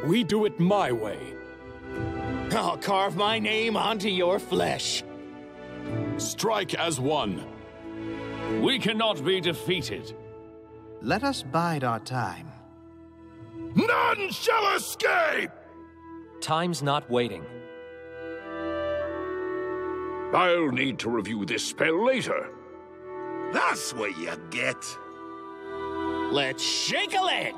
We do it my way. I'll carve my name onto your flesh. Strike as one. We cannot be defeated. Let us bide our time. None shall escape! Time's not waiting. I'll need to review this spell later. That's what you get. Let's shake a leg!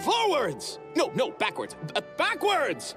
Forwards! No, backwards. Backwards!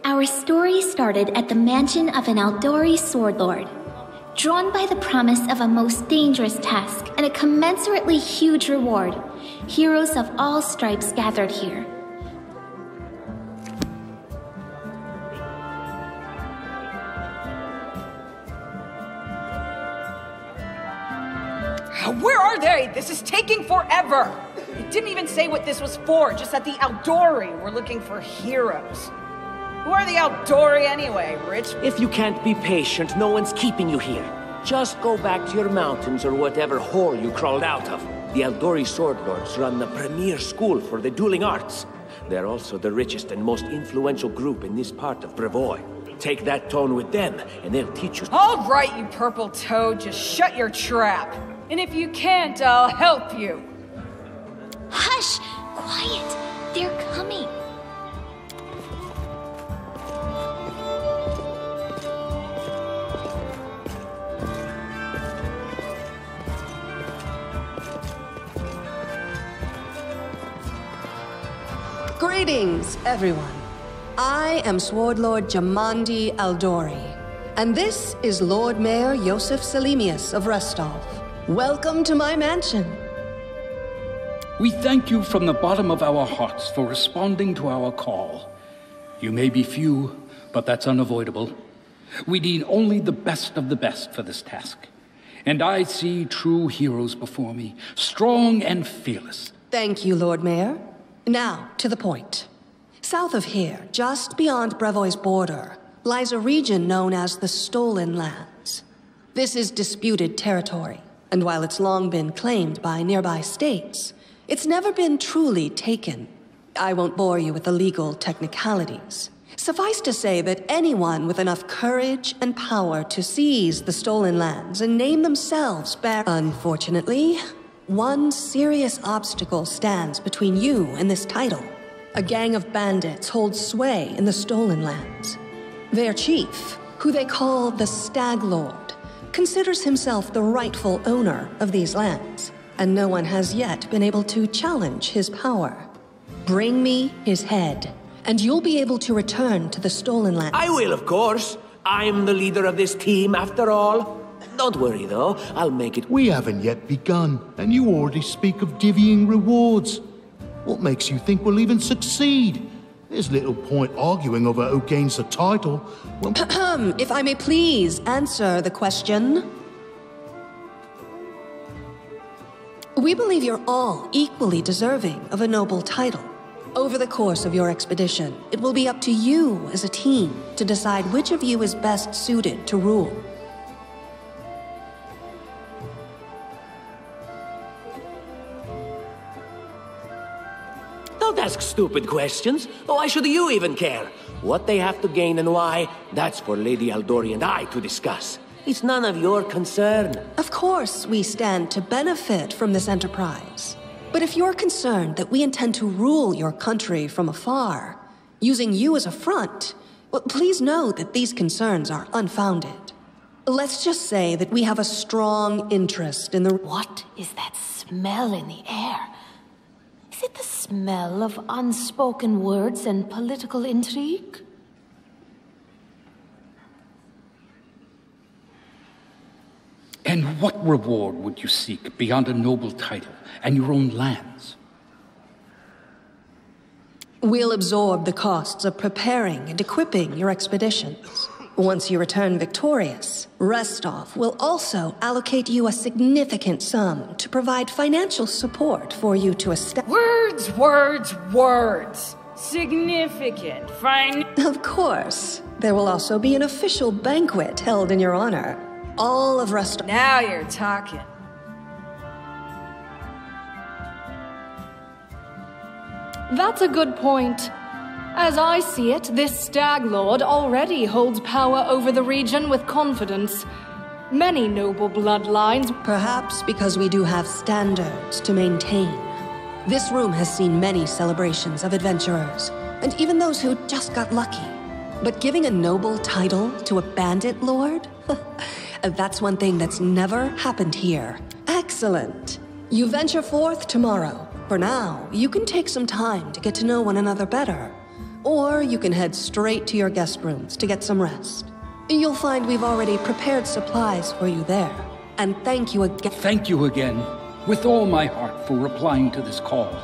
Our story started at the mansion of an Aldori swordlord. Drawn by the promise of a most dangerous task and a commensurately huge reward, heroes of all stripes gathered here. Where are they? This is taking forever! It didn't even say what this was for, just that the Aldori were looking for heroes. Who are the Aldori anyway, Rich? If you can't be patient, no one's keeping you here. Just go back to your mountains or whatever hole you crawled out of. The Aldori Swordlords run the premier school for the dueling arts. They're also the richest and most influential group in this part of Brevoy. Take that tone with them, and they'll teach you. All right, you purple toad, just shut your trap. And if you can't, I'll help you. Hush! Quiet! They're coming. Greetings, everyone. I am Swordlord Jamandi Aldori, and this is Lord Mayor Yosef Selimius of Restov. Welcome to my mansion. We thank you from the bottom of our hearts for responding to our call. You may be few, but that's unavoidable. We need only the best of the best for this task. And I see true heroes before me, strong and fearless. Thank you, Lord Mayor. Now, to the point. South of here, just beyond Brevoy's border, lies a region known as the Stolen Lands. This is disputed territory, and while it's long been claimed by nearby states, It's never been truly taken. I won't bore you with the legal technicalities. Suffice to say that anyone with enough courage and power to seize the stolen lands and name themselves Unfortunately, one serious obstacle stands between you and this title. A gang of bandits holds sway in the stolen lands. Their chief, who they call the Stag Lord, considers himself the rightful owner of these lands, and no one has yet been able to challenge his power. Bring me his head, and you'll be able to return to the stolen land. I will, of course. I'm the leader of this team, after all. Don't worry, though. I'll make it. We haven't yet begun, and you already speak of divvying rewards. What makes you think we'll even succeed? There's little point arguing over who gains the title when... If I may please answer the question. We believe you're all equally deserving of a noble title. Over the course of your expedition, it will be up to you as a team to decide which of you is best suited to rule. Don't ask stupid questions. Why should you even care? What they have to gain and why, that's for Lady Aldori and I to discuss. It's none of your concern. Of course, we stand to benefit from this enterprise. But if you're concerned that we intend to rule your country from afar, using you as a front, well, please know that these concerns are unfounded. Let's just say that we have a strong interest in the... What is that smell in the air? Is it the smell of unspoken words and political intrigue? And what reward would you seek beyond a noble title and your own lands? We'll absorb the costs of preparing and equipping your expeditions. Once you return victorious, Restov will also allocate you a significant sum to provide financial support for you to establish... Words, words, words. Significant, fine... Of course. There will also be an official banquet held in your honor. All of Restov... Now you're talking. That's a good point. As I see it, this Stag Lord already holds power over the region with confidence. Many noble bloodlines... Perhaps because we do have standards to maintain. This room has seen many celebrations of adventurers, and even those who just got lucky. But giving a noble title to a bandit lord? That's one thing that's never happened here. Excellent. You venture forth tomorrow. For now, you can take some time to get to know one another better. Or you can head straight to your guest rooms to get some rest. You'll find we've already prepared supplies for you there. And thank you again. Thank you again, with all my heart, for replying to this call.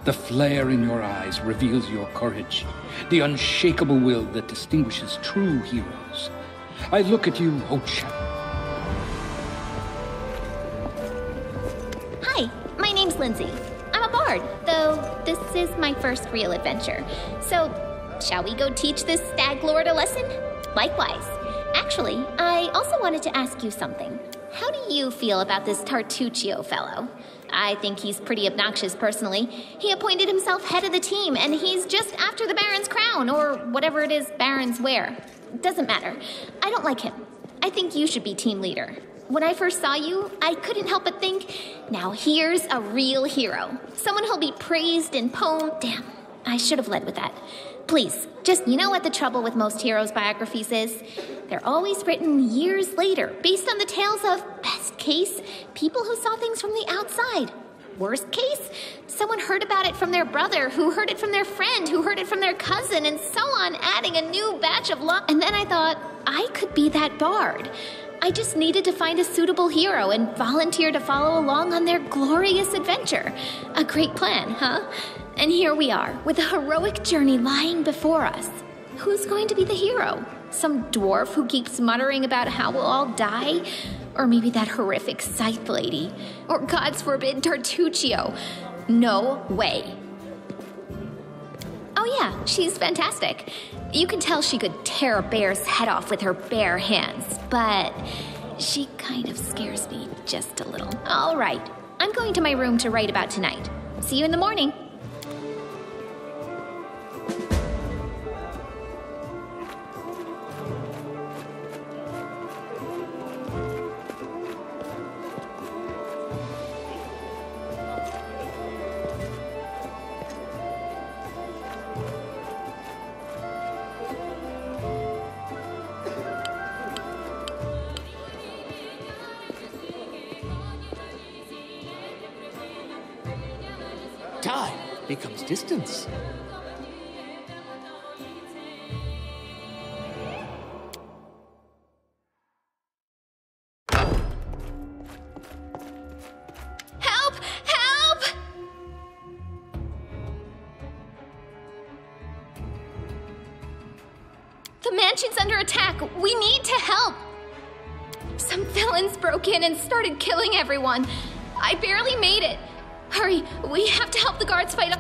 The flare in your eyes reveals your courage, the unshakable will that distinguishes true heroes. I look at you, Owlcat. Hi, my name's Lindsay. I'm a bard, though this is my first real adventure. So, shall we go teach this Stag Lord a lesson? Likewise. Actually, I also wanted to ask you something. How do you feel about this Tartuccio fellow? I think he's pretty obnoxious personally. He appointed himself head of the team, and he's just after the Baron's crown, or whatever it is barons wear. Doesn't matter. I don't like him. I think you should be team leader. When I first saw you, I couldn't help but think, now here's a real hero. Someone who'll be praised in poem. Damn, I should have led with that. Please, just, you know what the trouble with most heroes' biographies is? They're always written years later, based on the tales of, best case, people who saw things from the outside. Worst case, someone heard about it from their brother, who heard it from their friend, who heard it from their cousin, and so on, adding a new batch of luck. And then I thought, I could be that bard. I just needed to find a suitable hero and volunteer to follow along on their glorious adventure. A great plan, huh? And here we are, with a heroic journey lying before us. Who's going to be the hero? Some dwarf who keeps muttering about how we'll all die? Or maybe that horrific scythe lady? Or, God's forbid, Tartuccio? No way. Oh yeah, she's fantastic. You can tell she could tear a bear's head off with her bare hands, but she kind of scares me just a little. All right, I'm going to my room to write about tonight. See you in the morning. Time becomes distance. Help! Help! The mansion's under attack. We need to help. Some villains broke in and started killing everyone. I barely made it. Hurry, we have to help the guards fight up.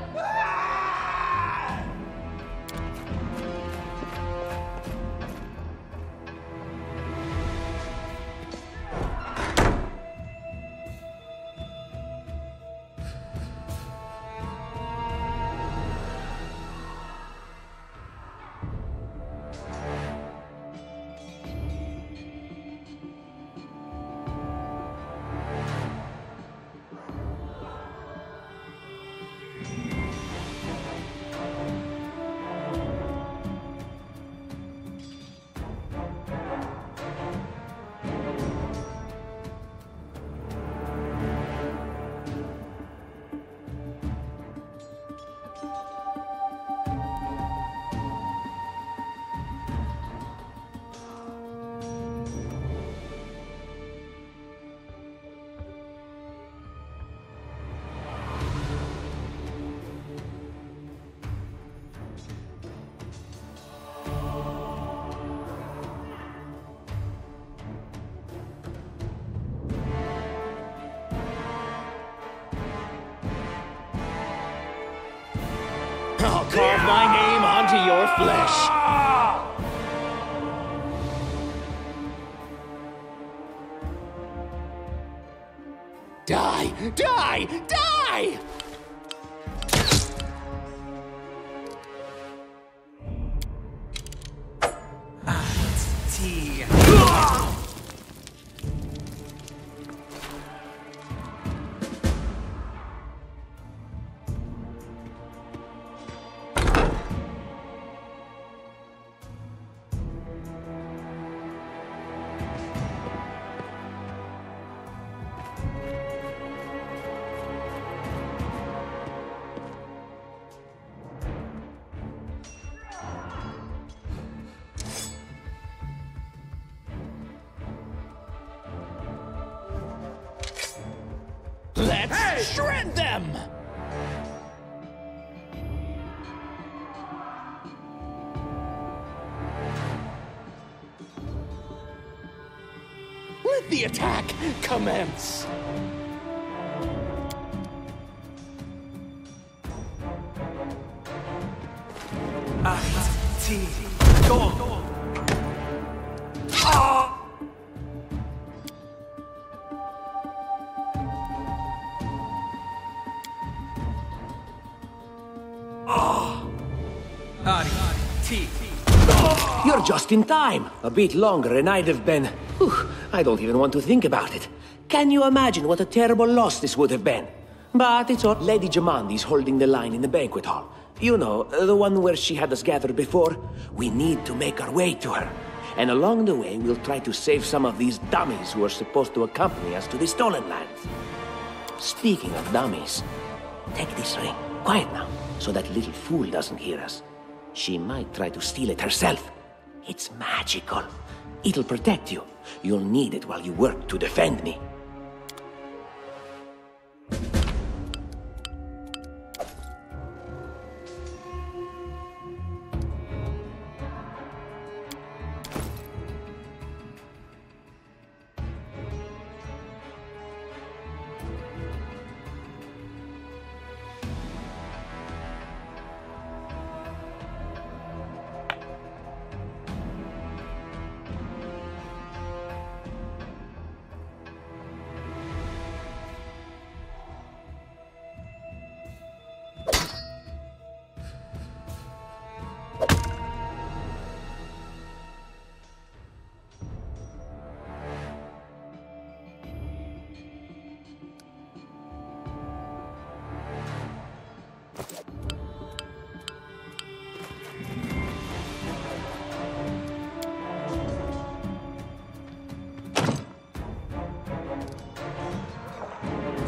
I'll carve my name onto your flesh. Die! Die! Die! Tea. Let's shred them! Let the attack commence! Tea. Go. Ah! You're just in time. A bit longer and I'd have been... Whew, I don't even want to think about it. Can you imagine what a terrible loss this would have been? But it's all... Lady Jamandi's holding the line in the banquet hall. You know, the one where she had us gathered before. We need to make our way to her. And along the way, we'll try to save some of these dummies who are supposed to accompany us to the stolen lands. Speaking of dummies, take this ring. Quiet now, so that little fool doesn't hear us. She might try to steal it herself. It's magical. It'll protect you. You'll need it while you work to defend me.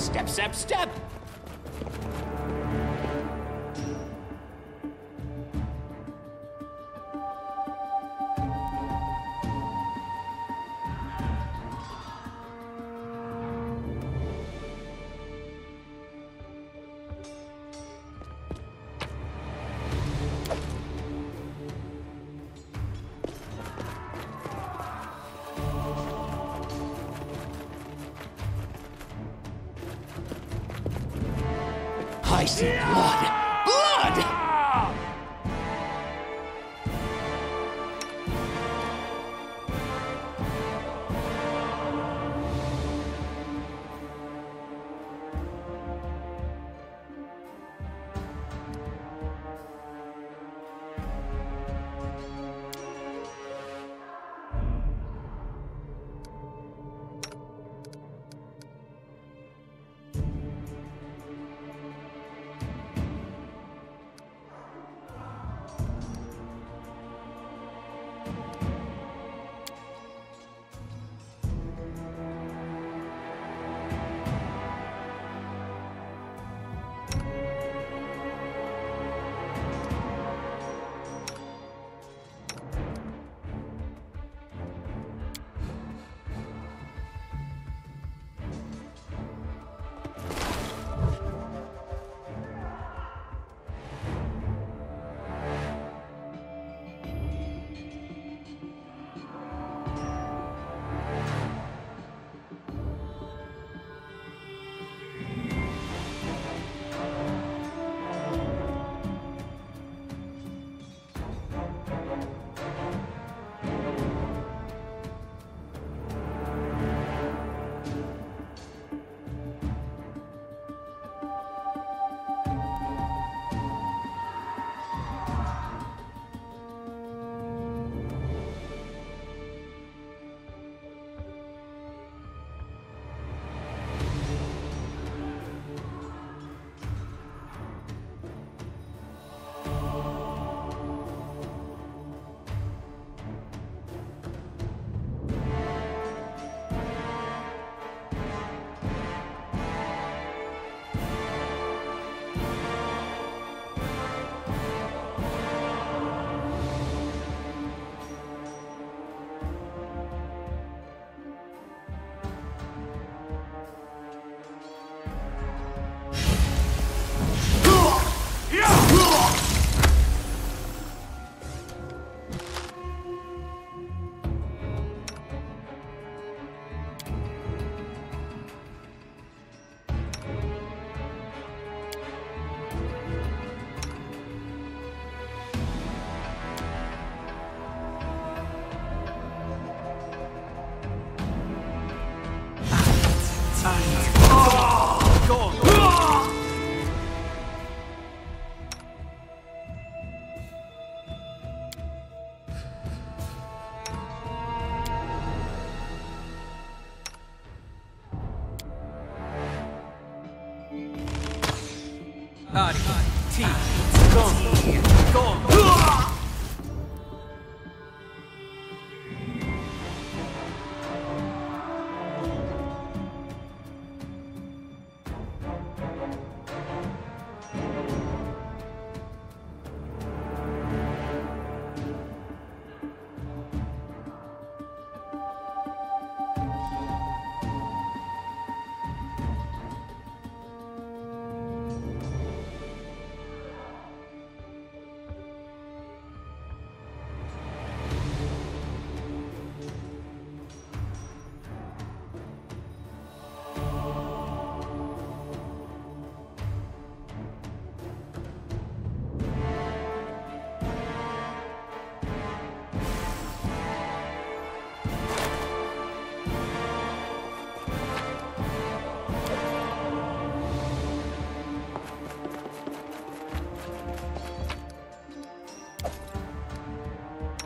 Step, step, step! I see blood! Blood!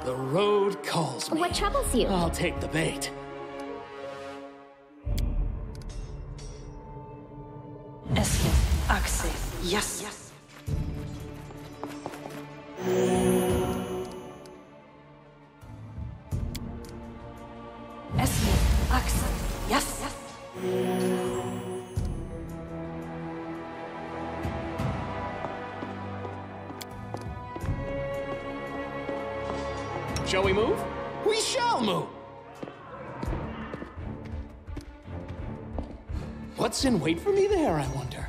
The road calls me. What troubles you? I'll take the bait. Esle, Axe, yes. Esle, Axe, yes. Shall we move? We shall move! What's in wait for me there, I wonder?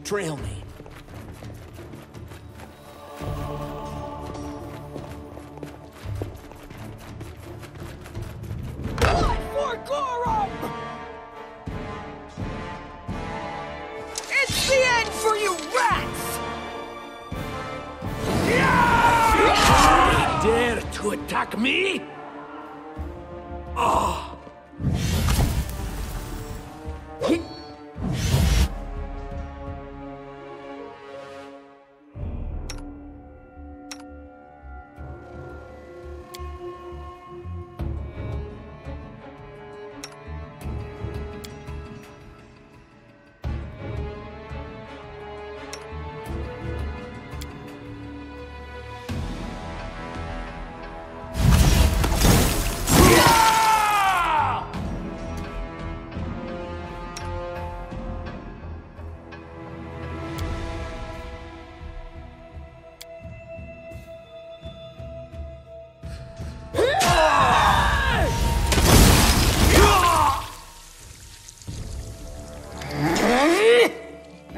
Trail me. For Gorum! It's the end for you rats! You dare to attack me? Oh.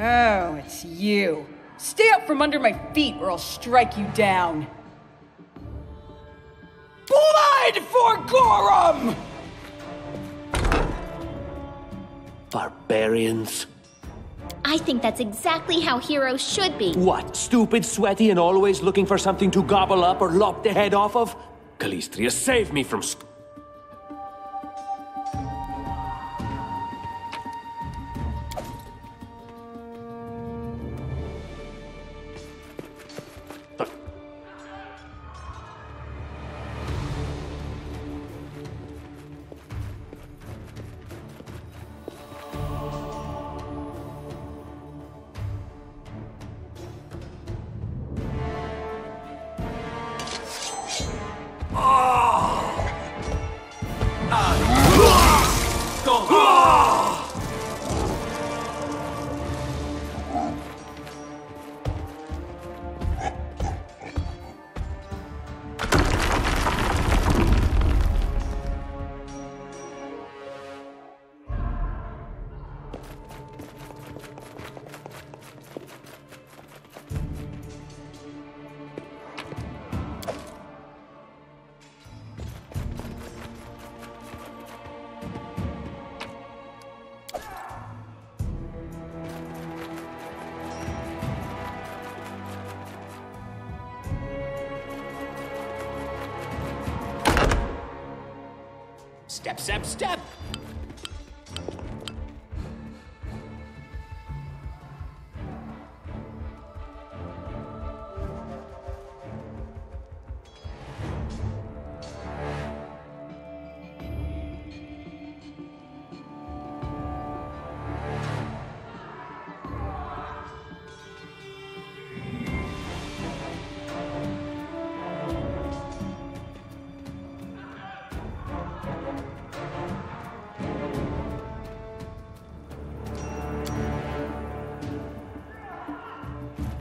Oh, it's you. Stay up from under my feet or I'll strike you down. Blood for Gorum! Barbarians. I think that's exactly how heroes should be. What, stupid, sweaty, and always looking for something to gobble up or lop the head off of? Calistria, save me from Step, step, step!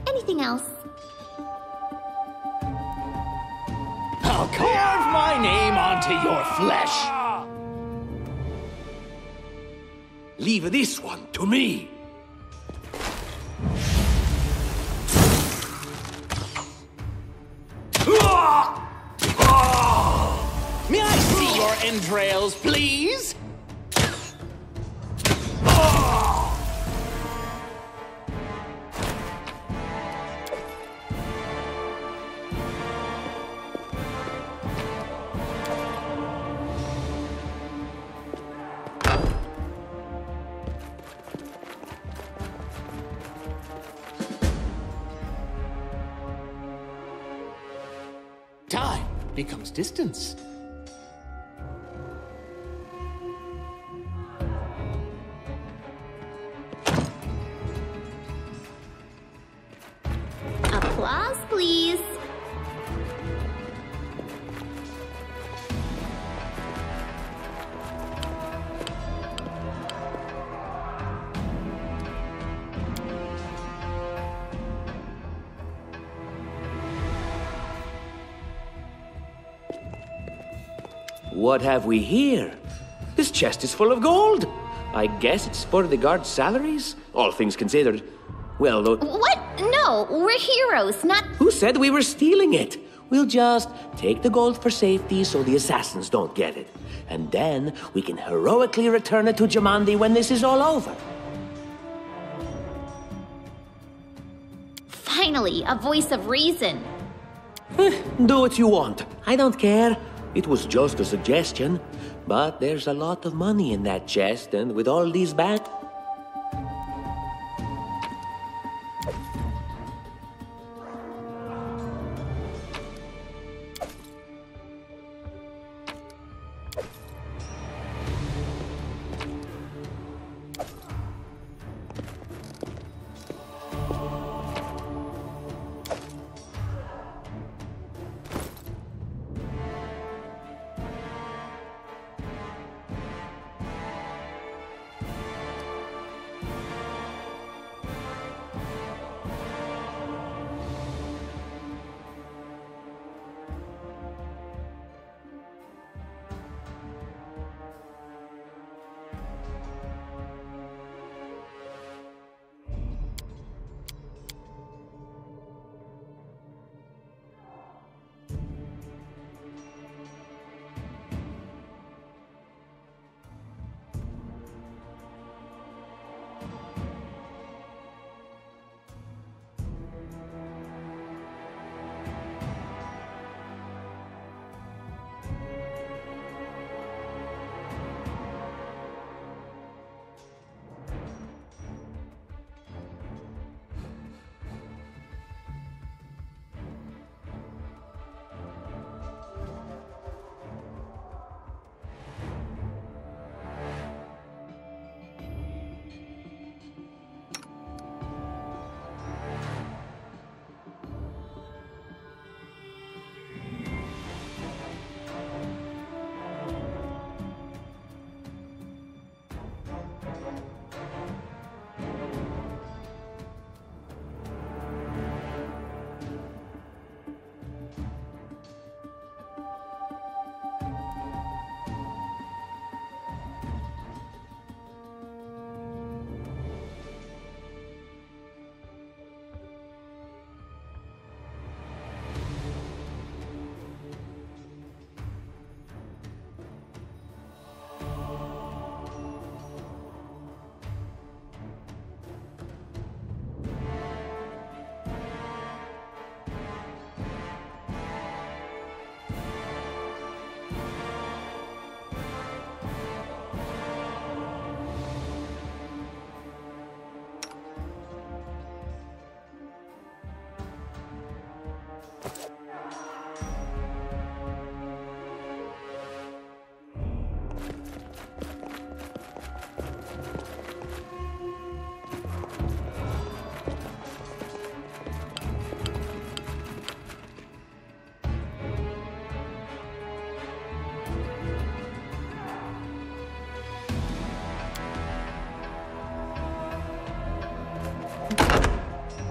Anything else? I'll carve my name onto your flesh! Leave this one to me. May I see your entrails, please? becomes distance. Applause, please. What have we here? This chest is full of gold. I guess it's for the guards' salaries, all things considered. Well, though... What? No, we're heroes, not... Who said we were stealing it? We'll just take the gold for safety so the assassins don't get it. And then we can heroically return it to Jamandi when this is all over. Finally, a voice of reason. Do what you want. I don't care. It was just a suggestion. But there's a lot of money in that chest, and with all these back...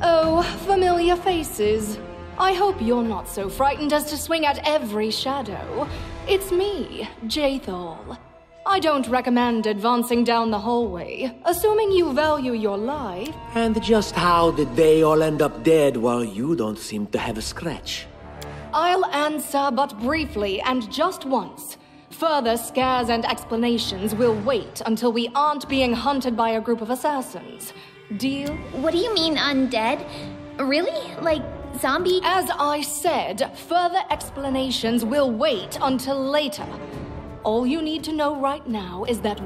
Oh, familiar faces. I hope you're not so frightened as to swing at every shadow. It's me, Jathal. I don't recommend advancing down the hallway, assuming you value your life. And just how did they all end up dead while you don't seem to have a scratch? I'll answer but briefly and just once. Further scares and explanations will wait until we aren't being hunted by a group of assassins. Deal? What do you mean, undead? Really? Like, zombie? As I said, further explanations will wait until later. All you need to know right now is that...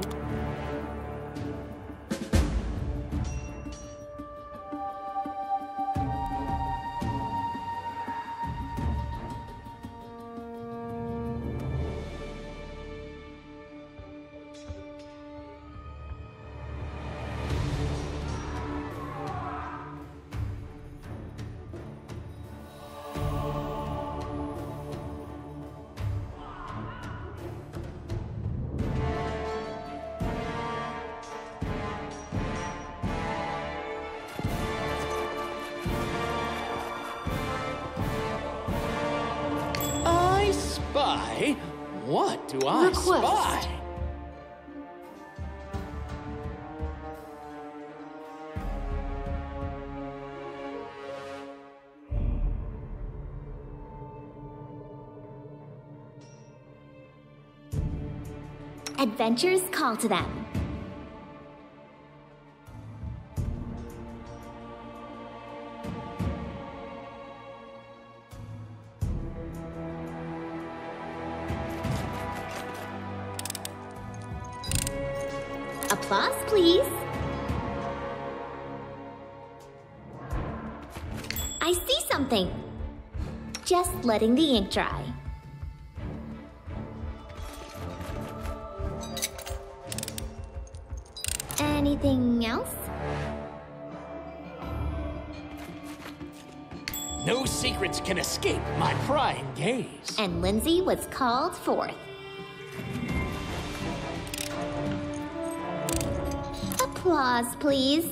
spy? What do I spy? Adventures call to them. Applause, please. I see something. Just letting the ink dry. Anything else? No secrets can escape my prying gaze. And Lindsay was called forth. Applause, please.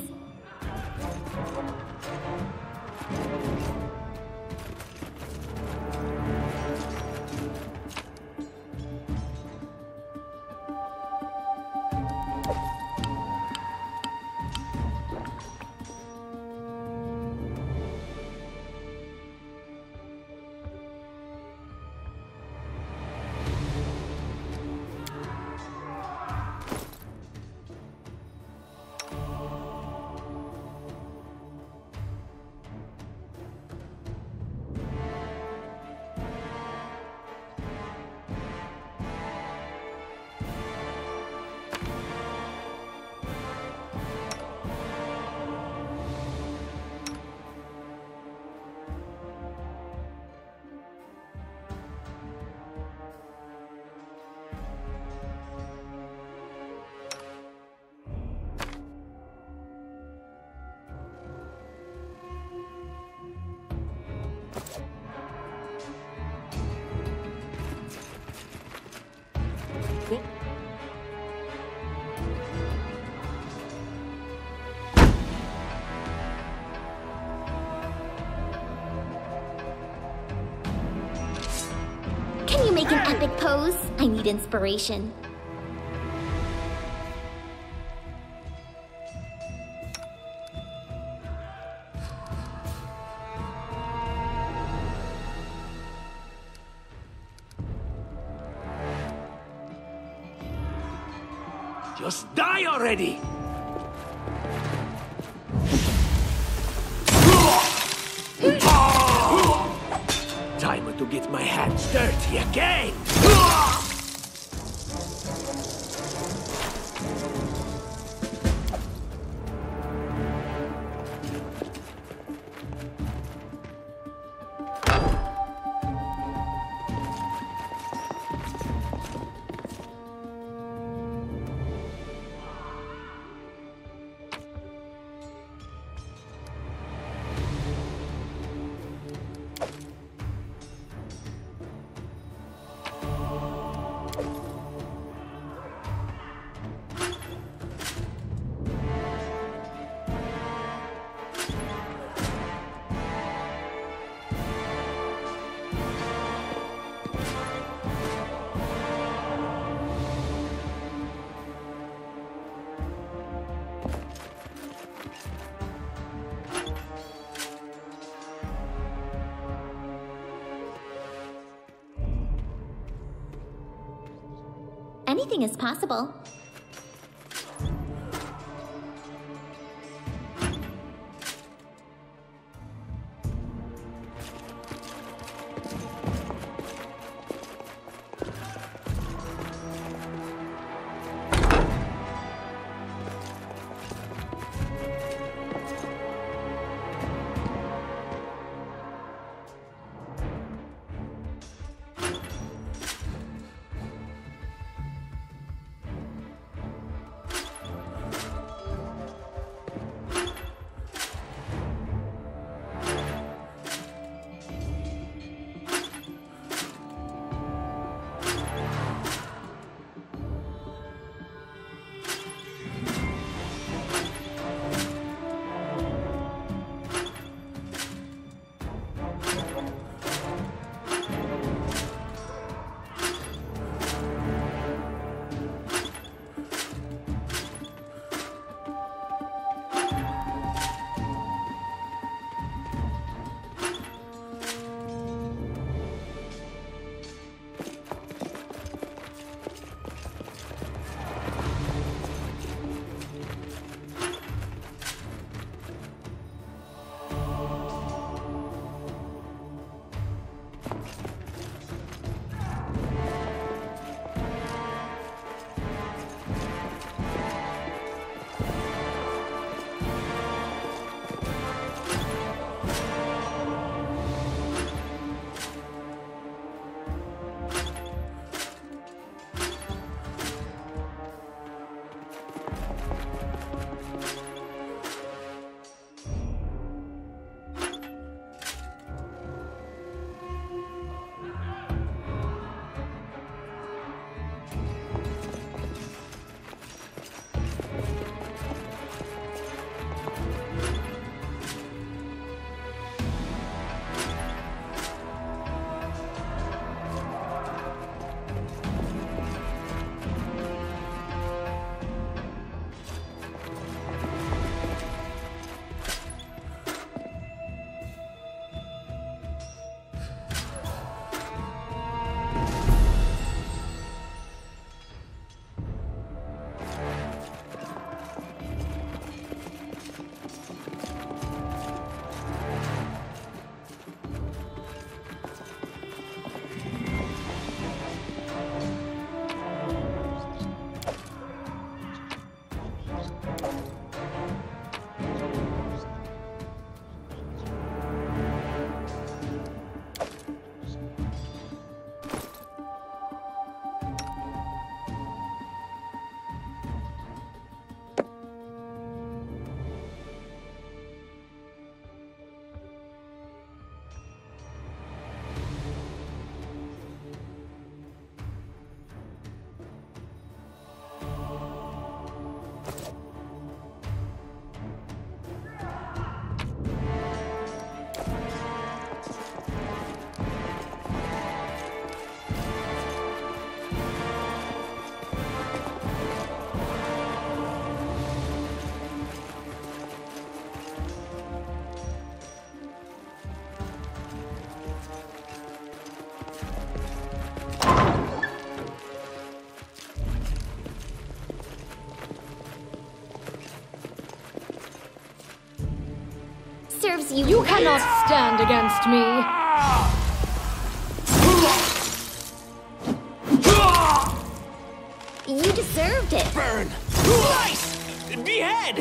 Can you make an epic pose? I need inspiration. Just die already! Time to get my hands dirty again! Anything is possible. serves you. You cannot stand against me. You deserved it. Burn! Slice! Behead!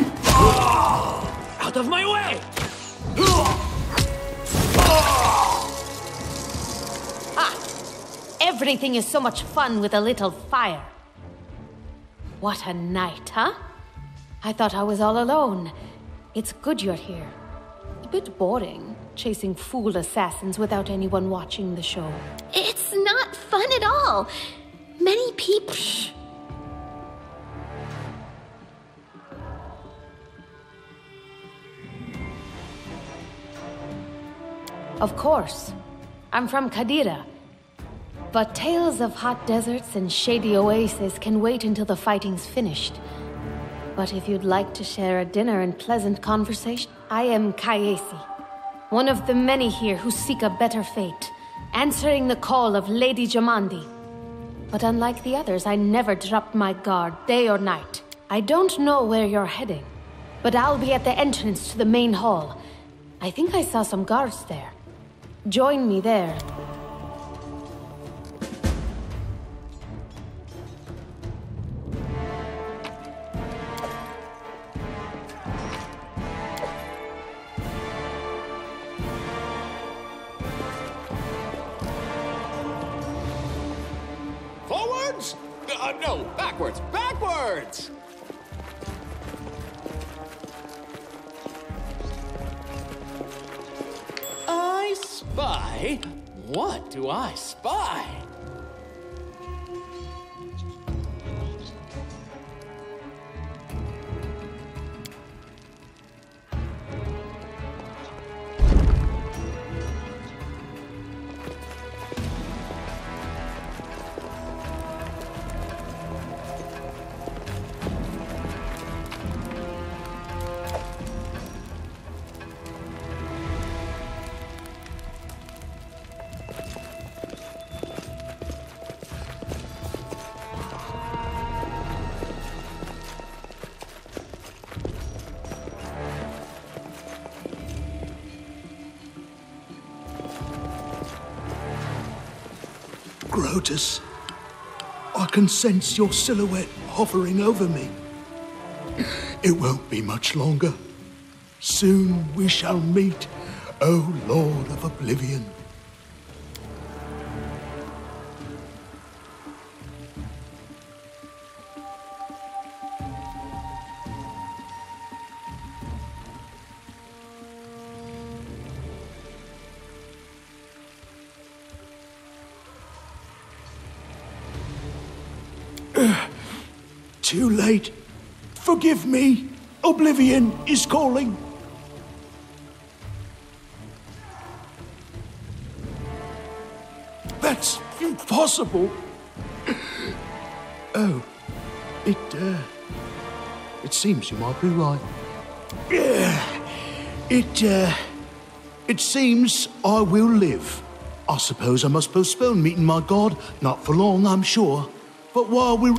Out of my way! Ah! Everything is so much fun with a little fire. What a night, huh? I thought I was all alone. It's good you're here. A bit boring, chasing fool assassins without anyone watching the show. It's not fun at all. Many people... Of course. I'm from Kadira. But tales of hot deserts and shady oases can wait until the fighting's finished. But if you'd like to share a dinner and pleasant conversation, I am Kayesi, one of the many here who seek a better fate, answering the call of Lady Jamandi. But unlike the others, I never dropped my guard, day or night. I don't know where you're heading, but I'll be at the entrance to the main hall. I think I saw some guards there. Join me there. Forwards? No, backwards, backwards! I spy? What do I spy? Grotus, I can sense your silhouette hovering over me. It won't be much longer. Soon we shall meet, O Lord of Oblivion. Too late. Forgive me. Oblivion is calling. That's impossible. Oh, it seems you might be right. It seems I will live. I suppose I must postpone meeting my god. Not for long, I'm sure. But while we're...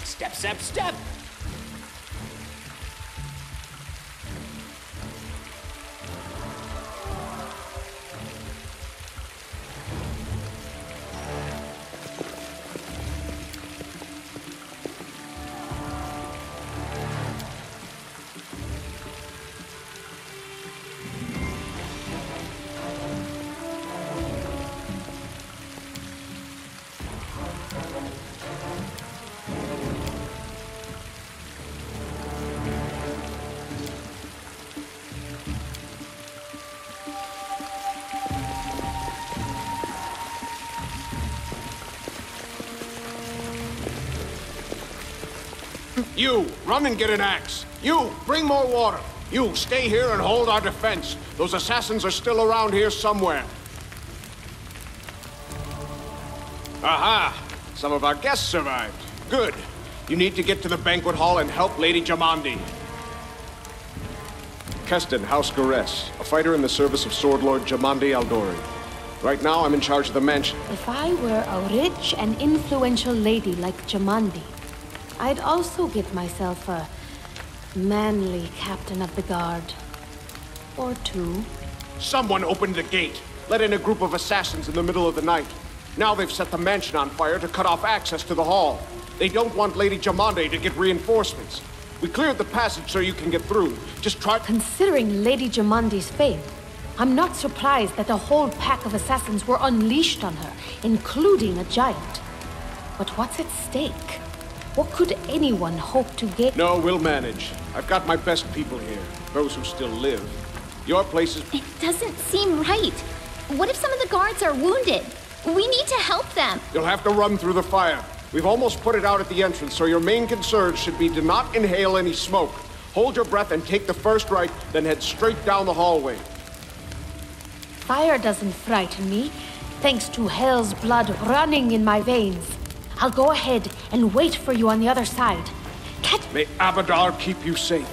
Step, step, step! You, run and get an axe. You, bring more water. You stay here and hold our defense. Those assassins are still around here somewhere. Aha! Some of our guests survived. Good. You need to get to the banquet hall and help Lady Jamandi. Keston, House Garess, a fighter in the service of Sword Lord Jamandi Aldori. Right now, I'm in charge of the mansion. If I were a rich and influential lady like Jamandi, I'd also give myself a manly captain of the guard. Or two. Someone opened the gate, let in a group of assassins in the middle of the night. Now they've set the mansion on fire to cut off access to the hall. They don't want Lady Jamandi to get reinforcements. We cleared the passage so you can get through. Just try— Considering Lady Jamandi's fame, I'm not surprised that a whole pack of assassins were unleashed on her, including a giant. But what's at stake? What could anyone hope to gain? No, we'll manage. I've got my best people here, those who still live. Your place is— It doesn't seem right. What if some of the guards are wounded? We need to help them. You'll have to run through the fire. We've almost put it out at the entrance, so your main concern should be to not inhale any smoke. Hold your breath and take the first right, then head straight down the hallway. Fire doesn't frighten me, thanks to hell's blood running in my veins. I'll go ahead and wait for you on the other side. May Abadar keep you safe.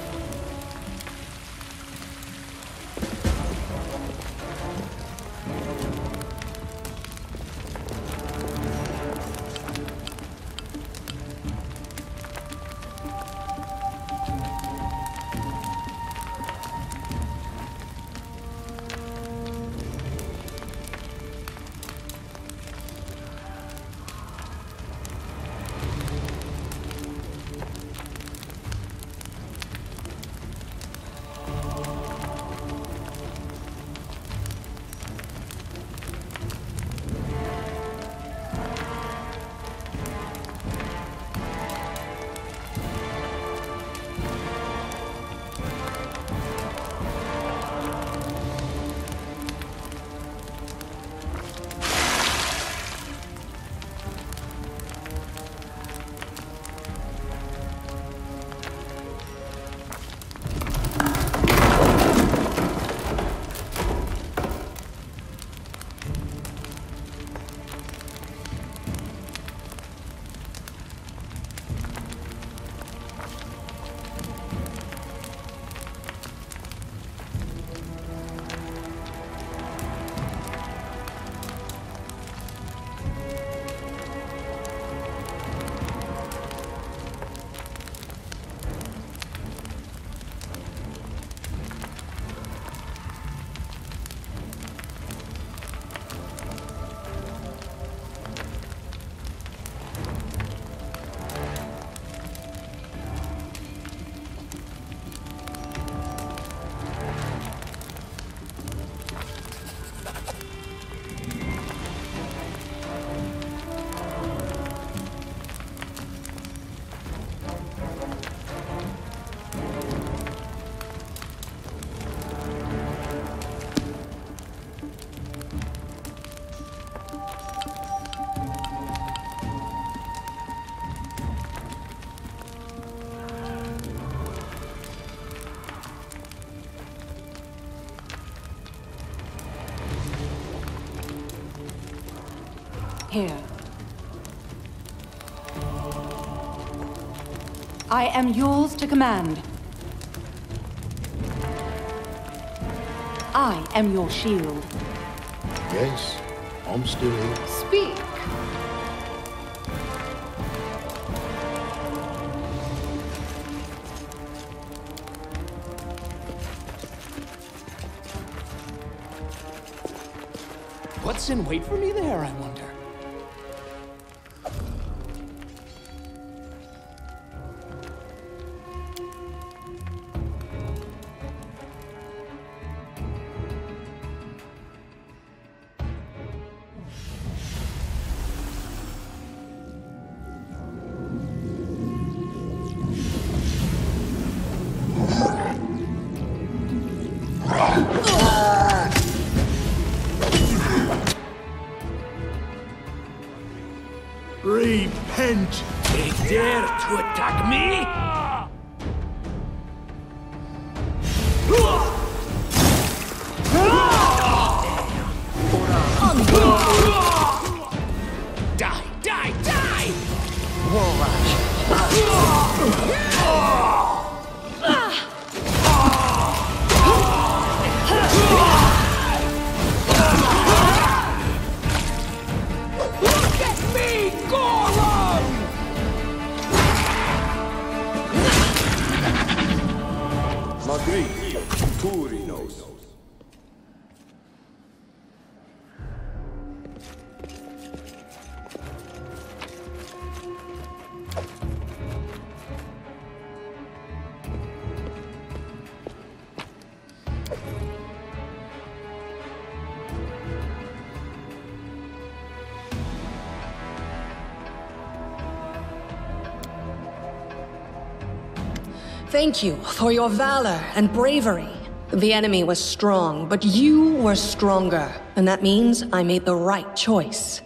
Here. I am yours to command. I am your shield. Yes, I'm still here. Speak. What's in wait for me there, I wonder? Repent! They dare to attack me? me, Gollum! Madrid, Turinos. Thank you for your valor and bravery. The enemy was strong, but you were stronger, and that means I made the right choice.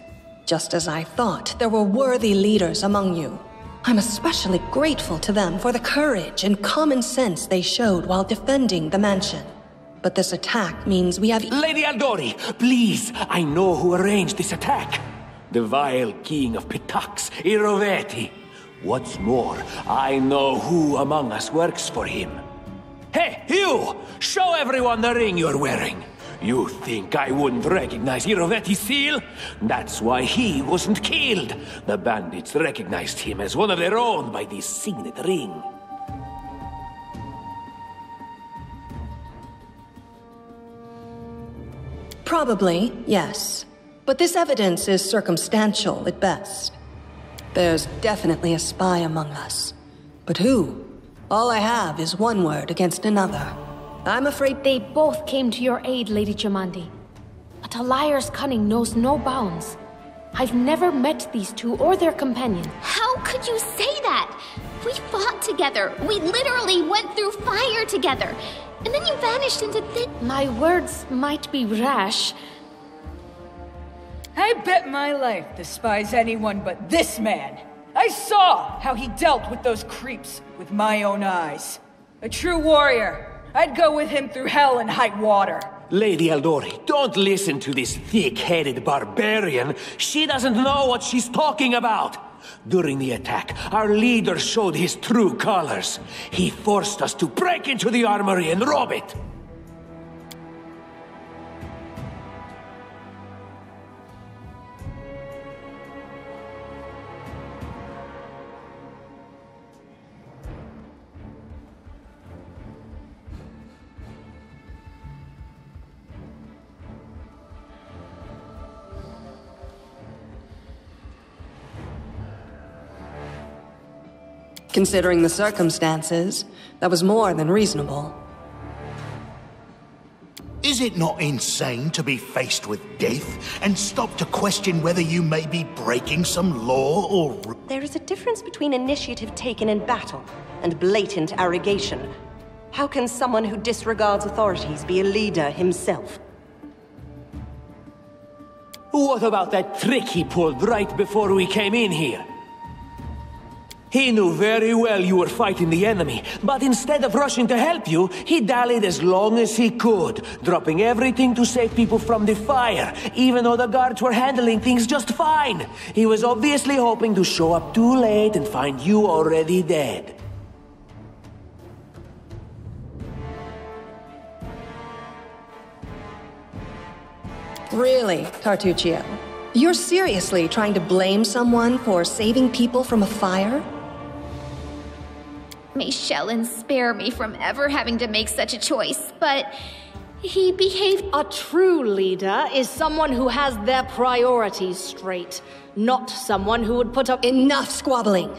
Just as I thought, there were worthy leaders among you. I'm especially grateful to them for the courage and common sense they showed while defending the mansion. But this attack means we have— Lady Aldori, please! I know who arranged this attack. The vile king of Pitax, Iroveti. What's more, I know who among us works for him. Hey, you! Show everyone the ring you're wearing. You think I wouldn't recognize Iroveti's seal? That's why he wasn't killed. The bandits recognized him as one of their own by this signet ring. Probably, yes. But this evidence is circumstantial at best. There's definitely a spy among us. But who? All I have is one word against another. I'm afraid— They both came to your aid, Lady Jamandi. But a liar's cunning knows no bounds. I've never met these two or their companion. How could you say that? We fought together. We literally went through fire together. And then you vanished into My words might be rash. I bet my life despise anyone but this man. I saw how he dealt with those creeps with my own eyes. A true warrior. I'd go with him through hell and high water. Lady Aldori, don't listen to this thick-headed barbarian. She doesn't know what she's talking about. During the attack, our leader showed his true colors. He forced us to break into the armory and rob it. Considering the circumstances, that was more than reasonable. Is it not insane to be faced with death and stop to question whether you may be breaking some law or— There is a difference between initiative taken in battle and blatant arrogation. How can someone who disregards authorities be a leader himself? What about that trick he pulled right before we came in here? He knew very well you were fighting the enemy, but instead of rushing to help you, he dallied as long as he could, dropping everything to save people from the fire, even though the guards were handling things just fine. He was obviously hoping to show up too late and find you already dead. Really, Tartuccio? You're seriously trying to blame someone for saving people from a fire? May Shellen spare me from ever having to make such a choice, but he behaved— A true leader is someone who has their priorities straight, not someone who would put up— Enough squabbling!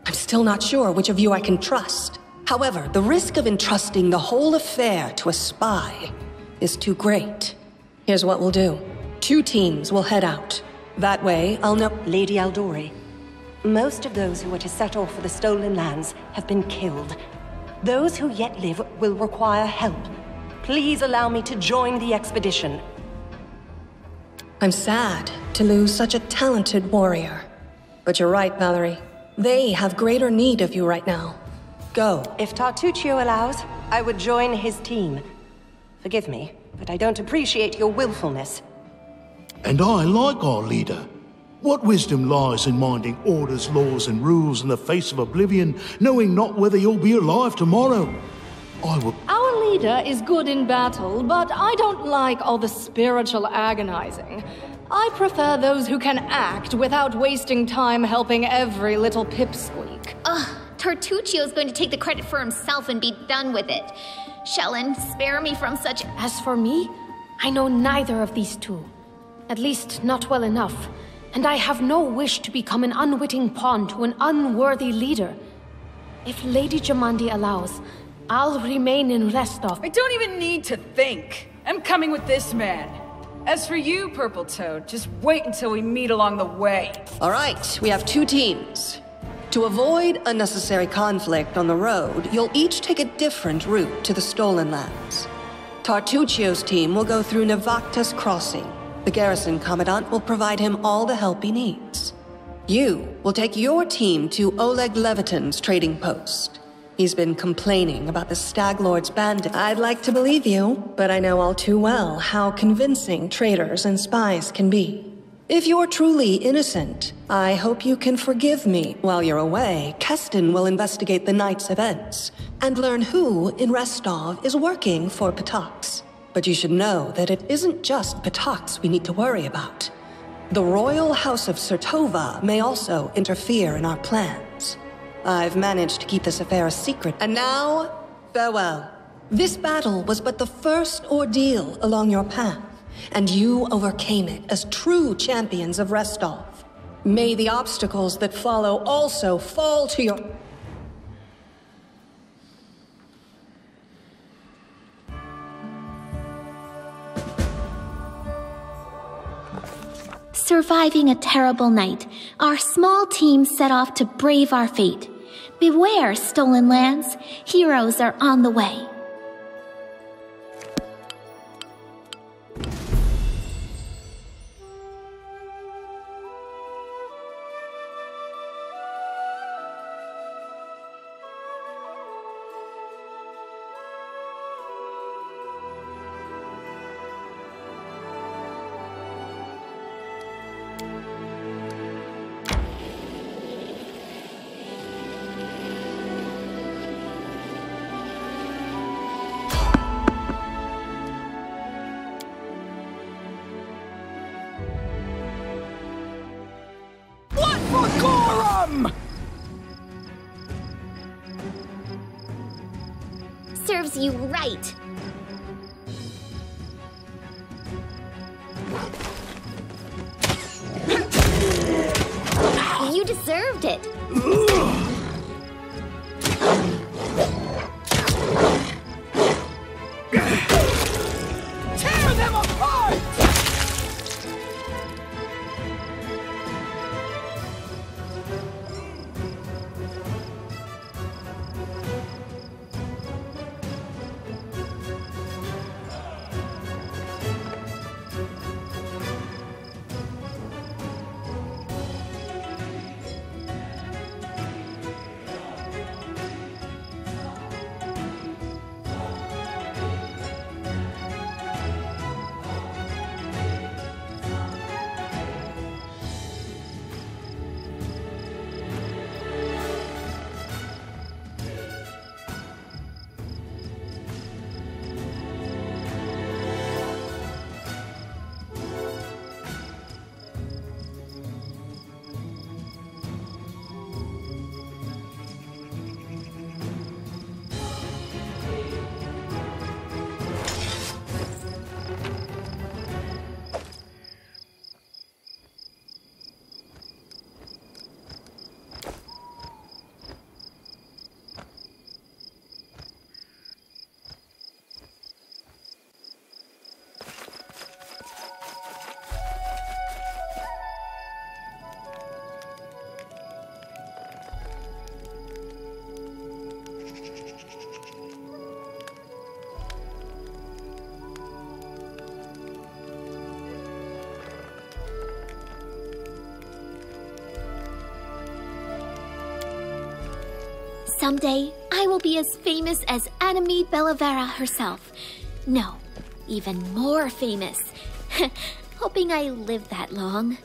I'm still not sure which of you I can trust. However, the risk of entrusting the whole affair to a spy is too great. Here's what we'll do. 2 teams will head out. That way, I'll know— Lady Aldori, most of those who were to set off for the stolen lands have been killed. Those who yet live will require help. Please allow me to join the expedition. I'm sad to lose such a talented warrior. But you're right, Valerie. They have greater need of you right now. Go. If Tartuccio allows, I would join his team. Forgive me, but I don't appreciate your willfulness. And I like our leader. What wisdom lies in minding orders, laws, and rules in the face of oblivion, knowing not whether you'll be alive tomorrow? I will— Our leader is good in battle, but I don't like all the spiritual agonizing. I prefer those who can act without wasting time helping every little pipsqueak. Ugh, Tartuccio's going to take the credit for himself and be done with it. Shellen, spare me from such— As for me, I know neither of these two. At least, not well enough. And I have no wish to become an unwitting pawn to an unworthy leader. If Lady Jamandi allows, I'll remain in Restov. I don't even need to think. I'm coming with this man. As for you, Purple Toad, just wait until we meet along the way. All right, we have 2 teams. To avoid unnecessary conflict on the road, you'll each take a different route to the Stolen Lands. Tartuccio's team will go through Navacta's Crossing. The garrison commandant will provide him all the help he needs. You will take your team to Oleg Leviton's trading post. He's been complaining about the Stag Lord's bandit. I'd like to believe you, but I know all too well how convincing traitors and spies can be. If you're truly innocent, I hope you can forgive me. While you're away, Keston will investigate the night's events and learn who in Restov is working for Patox. But you should know that it isn't just Patox we need to worry about. The Royal House of Sertova may also interfere in our plans. I've managed to keep this affair a secret. And now, farewell. This battle was but the first ordeal along your path, and you overcame it as true champions of Restov. May the obstacles that follow also fall to your— Surviving a terrible night, our small team set off to brave our fate. Beware, Stolen Lands. Heroes are on the way. Serves you right. You deserved it. Tear them apart! Someday, I will be as famous as Anime Bellavera herself. No, even more famous. Hoping I live that long.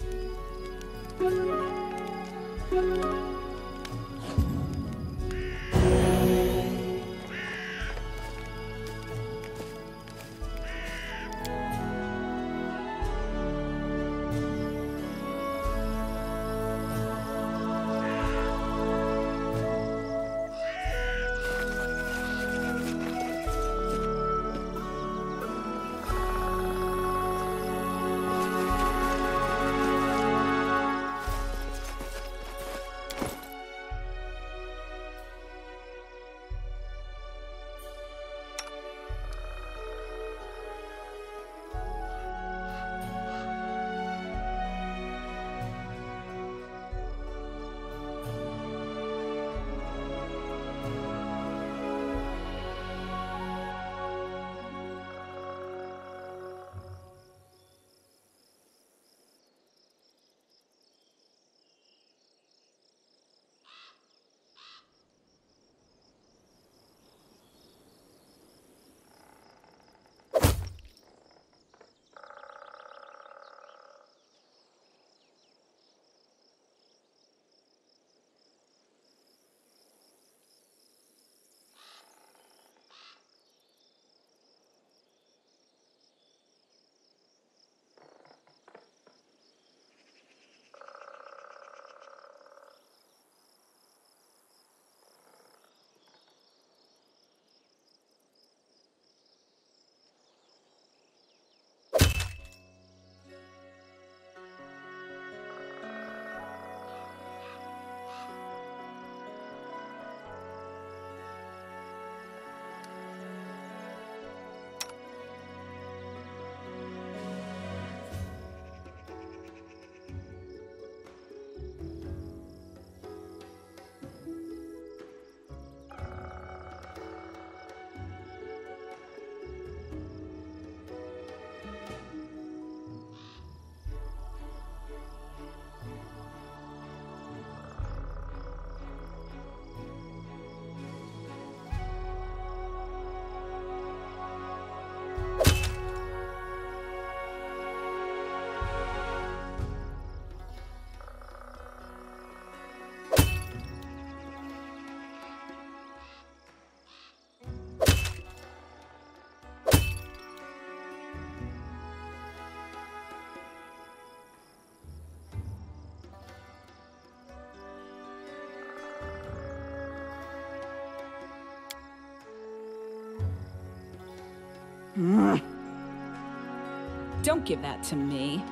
Don't give that to me.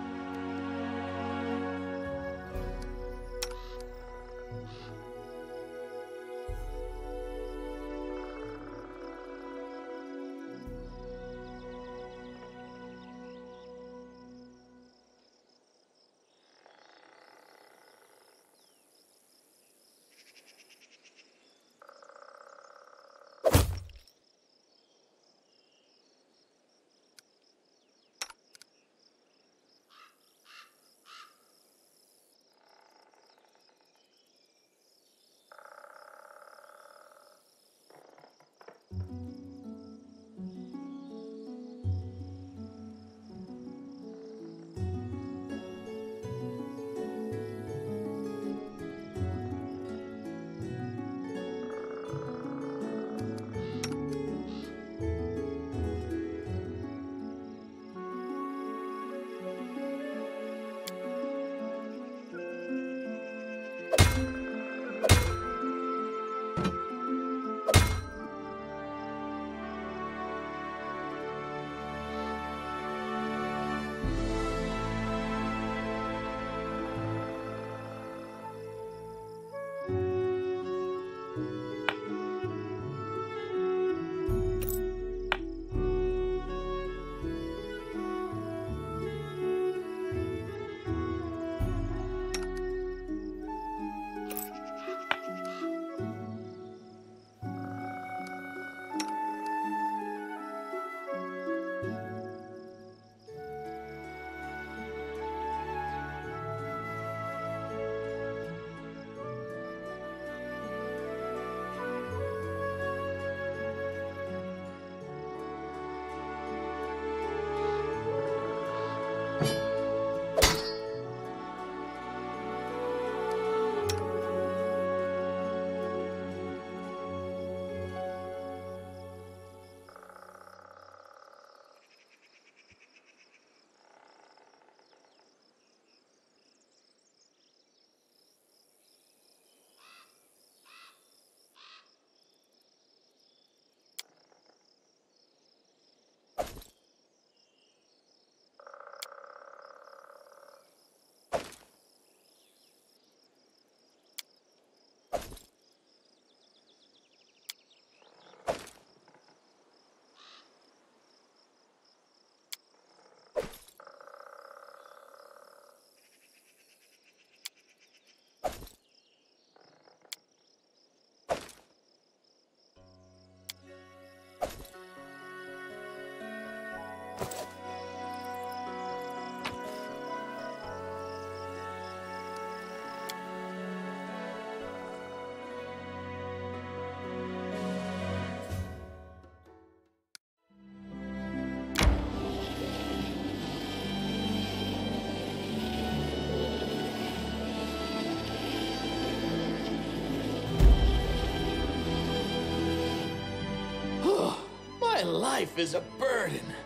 My life is a burden.